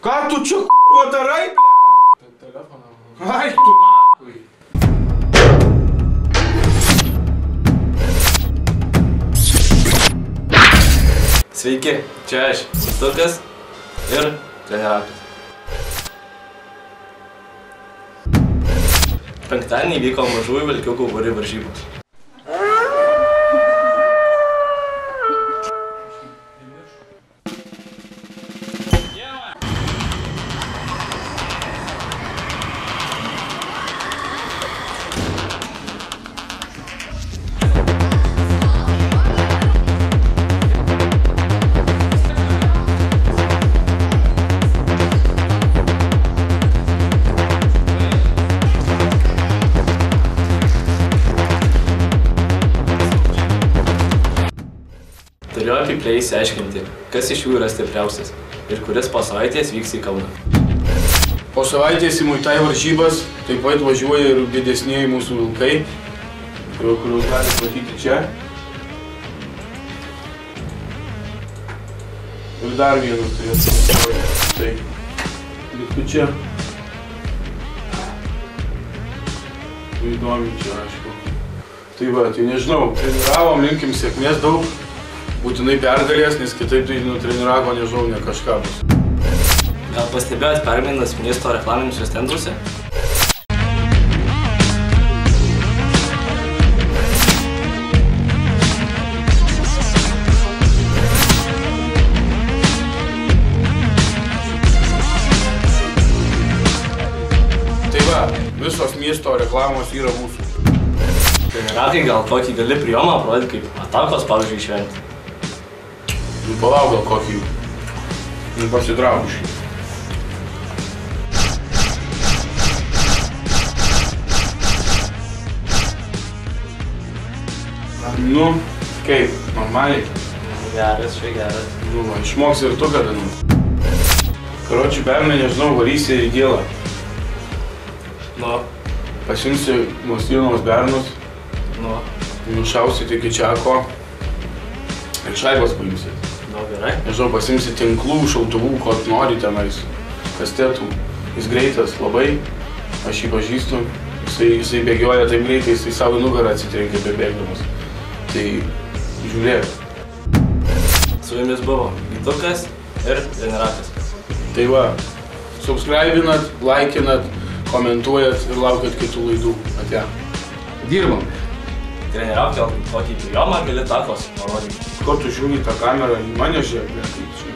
Ką tu čia k***o darai, ble? Telefoną. Ai, tu nakui. Sveiki, čia aš, Stukas ir trenerakas. Penktadienį vyko mažųjų vilkiukų būrių varžybos. Turėjau apipliai išsiaiškinti, kas iš jų yra stipriausias ir kuris po savaitės vyks į Kauną. Po savaitės į Muay Thai varžybas taip pat važiuoja ir didesnieji mūsų vilkai, kuriuos galite matyti čia. Ir dar vienas turėtų važiuoti. Tai liku čia. Įdomi čia, aišku. Tai va, tai nežinau, treniravom, linkim sėkmės daug. Būtinai pergalės, nes kitaip tai nutreniravo, nežinau, ne kažką bus. Gal pastebėjot permainas miesto reklaminiuose stenduose? Tai va, visos miesto reklamos yra mūsų. Trenerakai gal tokį gali prijomą parodyti kaip atakos, pavyzdžiui, išvengti. Nu, palauk gal kokį. Nu, pasitrauk šį. Nu, kaip, normaliai. Geras, štai geras. Nu, va, išmoksi ir tu kada nors. Karočiui, pernai, nežinau, varysi į gėlą. Nu. Pasiimsi Mostienos bernus. Nu. Nušausit iki Čiako. Ir šaibas paimsit. Nu, gerai. Nežinau, pasimsi tinklų, šautuvų, ko nori tenais, kastetų. Jis greitas labai, aš jį pažįstu. Jisai bėgioja taip greitai, jisai savo nugarą atsitrenkia bebėgdamas. Tai žiūrėk. Su jumis buvo Vytukas ir trenerakas. Tai va, subscribinat, laikinat, komentuojat ir laukiat kitų laidų. Ate. Dirbam. Trenerauk gal tokį prijomą gali takos parodyti. Ko tu žiūri tą kamerą, į mane žiūrėk, kaip čia.